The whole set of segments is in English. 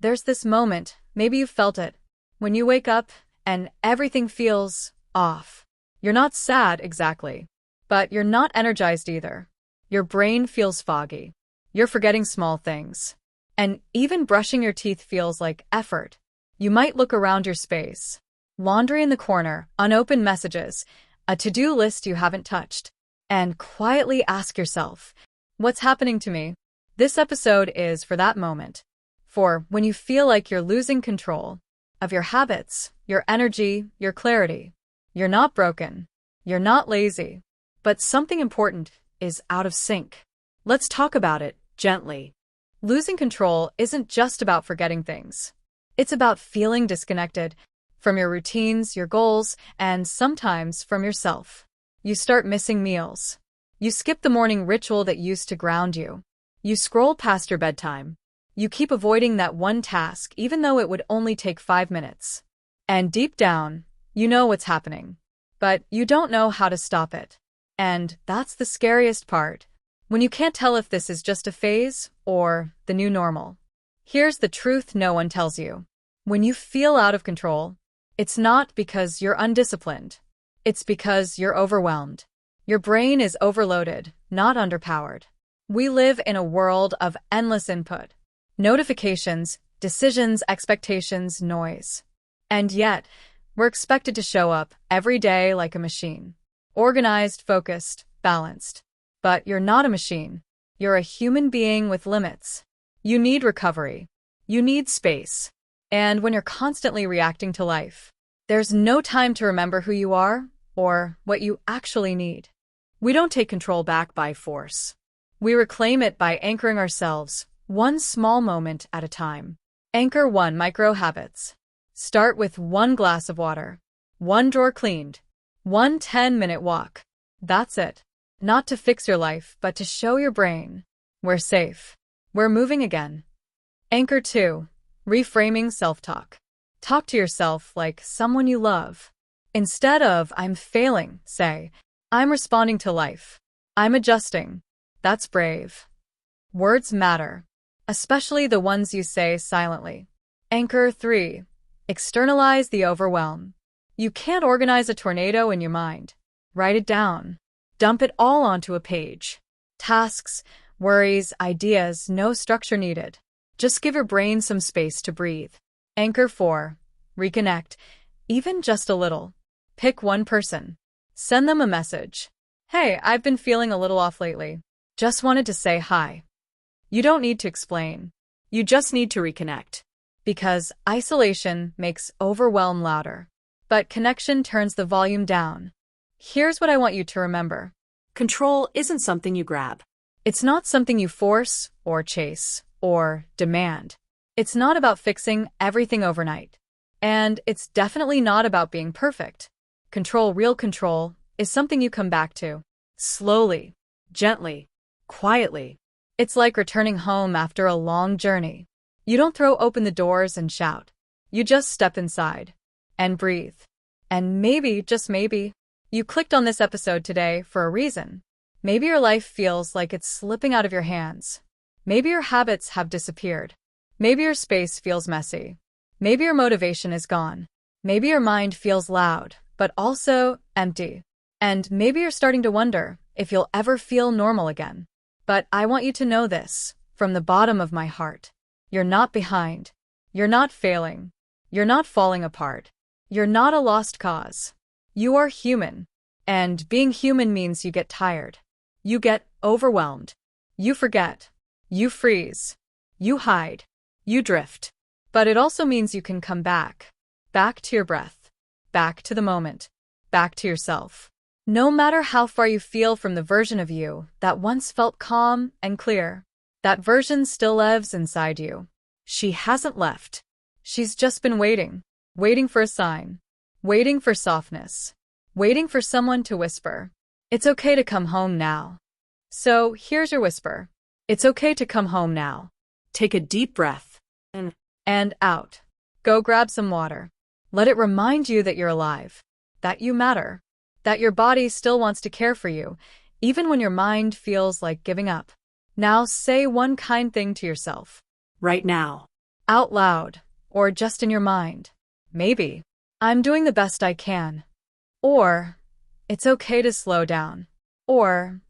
There's this moment, maybe you've felt it, when you wake up and everything feels off. You're not sad exactly, but you're not energized either. Your brain feels foggy. You're forgetting small things. And even brushing your teeth feels like effort. You might look around your space. Laundry in the corner, unopened messages, a to-do list you haven't touched. And quietly ask yourself, what's happening to me? This episode is for that moment. For when you feel like you're losing control of your habits, your energy, your clarity. You're not broken. You're not lazy. But something important is out of sync. Let's talk about it gently. Losing control isn't just about forgetting things. It's about feeling disconnected from your routines, your goals, and sometimes from yourself. You start missing meals. You skip the morning ritual that used to ground you. You scroll past your bedtime. You keep avoiding that one task even though it would only take 5 minutes. And deep down, you know what's happening. But you don't know how to stop it. And that's the scariest part. When you can't tell if this is just a phase or the new normal. Here's the truth no one tells you. When you feel out of control, it's not because you're undisciplined. It's because you're overwhelmed. Your brain is overloaded, not underpowered. We live in a world of endless input. Notifications, decisions, expectations, noise. And yet, we're expected to show up every day like a machine. Organized, focused, balanced. But you're not a machine. You're a human being with limits. You need recovery. You need space. And when you're constantly reacting to life, there's no time to remember who you are or what you actually need. We don't take control back by force. We reclaim it by anchoring ourselves, one small moment at a time. Anchor 1 micro habits. Start with 1 glass of water, 1 drawer cleaned, 1 10-minute walk. That's it. Not to fix your life, but to show your brain, we're safe. We're moving again. Anchor 2. Reframing self-talk. Talk to yourself like someone you love. Instead of, I'm failing, say, I'm responding to life. I'm adjusting. That's brave. Words matter, especially the ones you say silently. Anchor 3. Externalize the overwhelm. You can't organize a tornado in your mind. Write it down. Dump it all onto a page. Tasks, worries, ideas, no structure needed. Just give your brain some space to breathe. Anchor 4. Reconnect, even just a little. Pick one person. Send them a message. Hey, I've been feeling a little off lately. Just wanted to say hi. You don't need to explain. You just need to reconnect. Because isolation makes overwhelm louder. But connection turns the volume down. Here's what I want you to remember. Control isn't something you grab. It's not something you force or chase or demand. It's not about fixing everything overnight. And it's definitely not about being perfect. Control, real control, is something you come back to. Slowly, gently, quietly. It's like returning home after a long journey. You don't throw open the doors and shout. You just step inside and breathe. And maybe, just maybe, you clicked on this episode today for a reason. Maybe your life feels like it's slipping out of your hands. Maybe your habits have disappeared. Maybe your space feels messy. Maybe your motivation is gone. Maybe your mind feels loud, but also empty. And maybe you're starting to wonder if you'll ever feel normal again. But I want you to know this, from the bottom of my heart. You're not behind. You're not failing. You're not falling apart. You're not a lost cause. You are human. And being human means you get tired. You get overwhelmed. You forget. You freeze. You hide. You drift. But it also means you can come back. Back to your breath. Back to the moment. Back to yourself. No matter how far you feel from the version of you that once felt calm and clear, that version still lives inside you. She hasn't left. She's just been waiting. Waiting for a sign. Waiting for softness. Waiting for someone to whisper, it's okay to come home now. So here's your whisper. It's okay to come home now. Take a deep breath. And out. Go grab some water. Let it remind you that you're alive. That you matter. That your body still wants to care for you, even when your mind feels like giving up. Now say one kind thing to yourself. Right now. out loud, or just in your mind. Maybe, I'm doing the best I can. Or, it's okay to slow down. Or,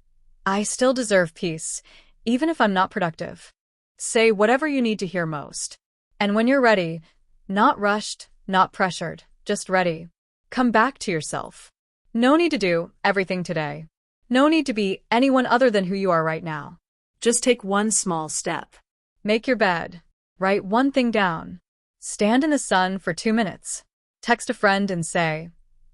I still deserve peace, even if I'm not productive. Say whatever you need to hear most. And when you're ready, not rushed, not pressured, just ready, come back to yourself. No need to do everything today. No need to be anyone other than who you are right now. Just take one small step. Make your bed. Write one thing down. Stand in the sun for 2 minutes. Text a friend and say,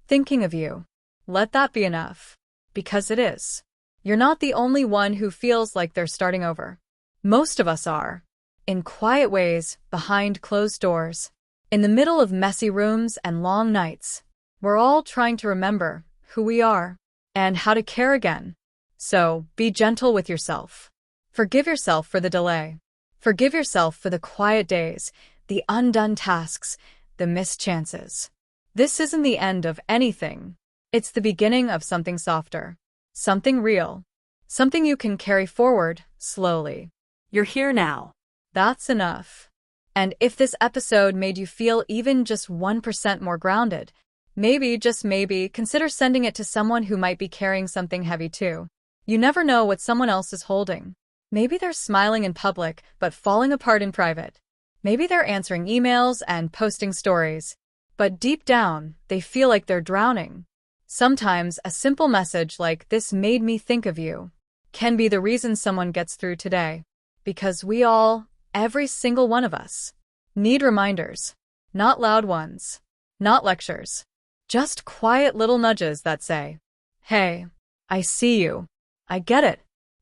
"Thinking of you." Let that be enough. Because it is. You're not the only one who feels like they're starting over. Most of us are. In quiet ways, behind closed doors. In the middle of messy rooms and long nights. We're all trying to remember who we are and how to care again. So, be gentle with yourself. Forgive yourself for the delay. Forgive yourself for the quiet days, the undone tasks, the missed chances. This isn't the end of anything. It's the beginning of something softer. Something real. Something you can carry forward, slowly. You're here now. That's enough. And if this episode made you feel even just 1% more grounded, maybe, just maybe, consider sending it to someone who might be carrying something heavy too. You never know what someone else is holding. Maybe they're smiling in public, but falling apart in private. Maybe they're answering emails and posting stories, but deep down, they feel like they're drowning. Sometimes a simple message like "this made me think of you" can be the reason someone gets through today. Because we all, every single one of us, need reminders. Not loud ones. Not lectures. Just quiet little nudges that say, "Hey, I see you. I get it.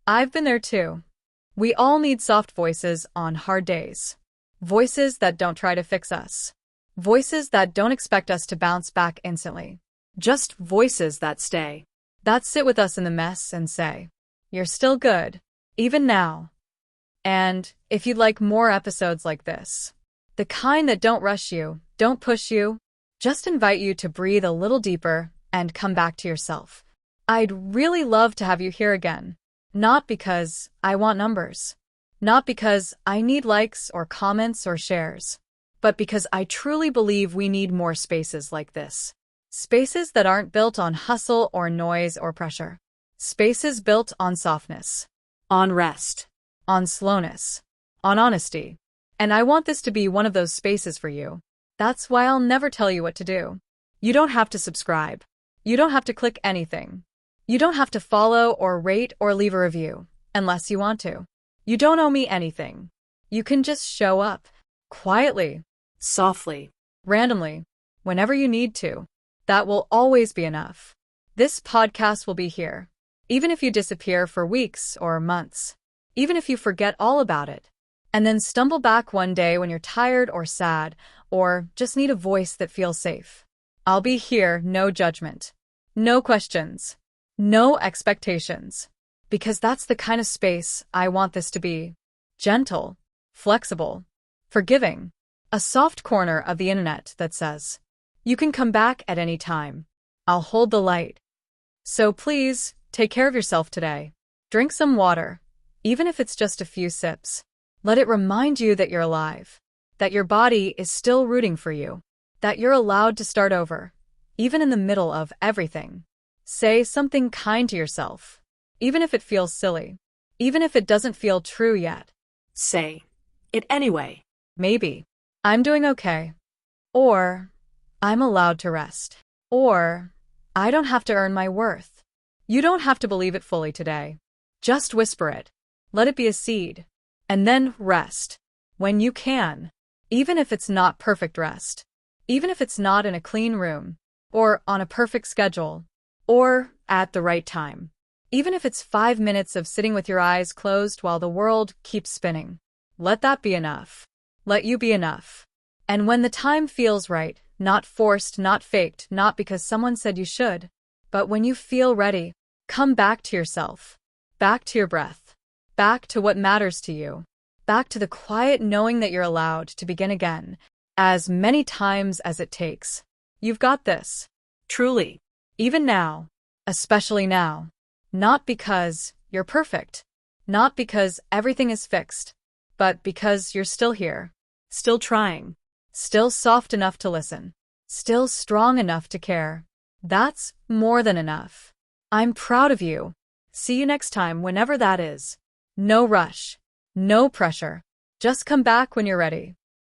I've been there too." We all need soft voices on hard days. Voices that don't try to fix us. Voices that don't expect us to bounce back instantly. Just voices that stay. That sit with us in the mess and say, "You're still good, even now." And if you'd like more episodes like this, the kind that don't rush you, don't push you, just invite you to breathe a little deeper and come back to yourself. I'd really love to have you here again. Not because I want numbers. Not because I need likes or comments or shares. But because I truly believe we need more spaces like this. Spaces that aren't built on hustle or noise or pressure. Spaces built on softness. On rest. On slowness. On honesty. And I want this to be one of those spaces for you. That's why I'll never tell you what to do. You don't have to subscribe. You don't have to click anything. You don't have to follow or rate or leave a review, unless you want to. You don't owe me anything. You can just show up. Quietly. Softly. Randomly. Whenever you need to. That will always be enough. This podcast will be here. Even if you disappear for weeks or months. Even if you forget all about it. And then stumble back one day when you're tired or sad, or just need a voice that feels safe. I'll be here, no judgment. No questions. No expectations. Because that's the kind of space I want this to be. Gentle. Flexible. Forgiving. A soft corner of the internet that says, "You can come back at any time. I'll hold the light." So please, take care of yourself today. Drink some water. Even if it's just a few sips. Let it remind you that you're alive. That your body is still rooting for you. That you're allowed to start over. Even in the middle of everything. Say something kind to yourself. Even if it feels silly. Even if it doesn't feel true yet. Say it anyway. Maybe, "I'm doing okay." Or, "I'm allowed to rest." Or, "I don't have to earn my worth." You don't have to believe it fully today. Just whisper it. Let it be a seed. And then rest. When you can. Even if it's not perfect rest. Even if it's not in a clean room. Or on a perfect schedule. Or at the right time. Even if it's 5 minutes of sitting with your eyes closed while the world keeps spinning. Let that be enough. Let you be enough. And when the time feels right, not forced, not faked, not because someone said you should, but when you feel ready, come back to yourself. Back to your breath. Back to what matters to you. Back to the quiet knowing that you're allowed to begin again, as many times as it takes. You've got this. Truly. Even now. Especially now. Not because you're perfect. Not because everything is fixed. But because you're still here. Still trying. Still soft enough to listen. Still strong enough to care. That's more than enough. I'm proud of you. See you next time, whenever that is. No rush. No pressure. Just come back when you're ready.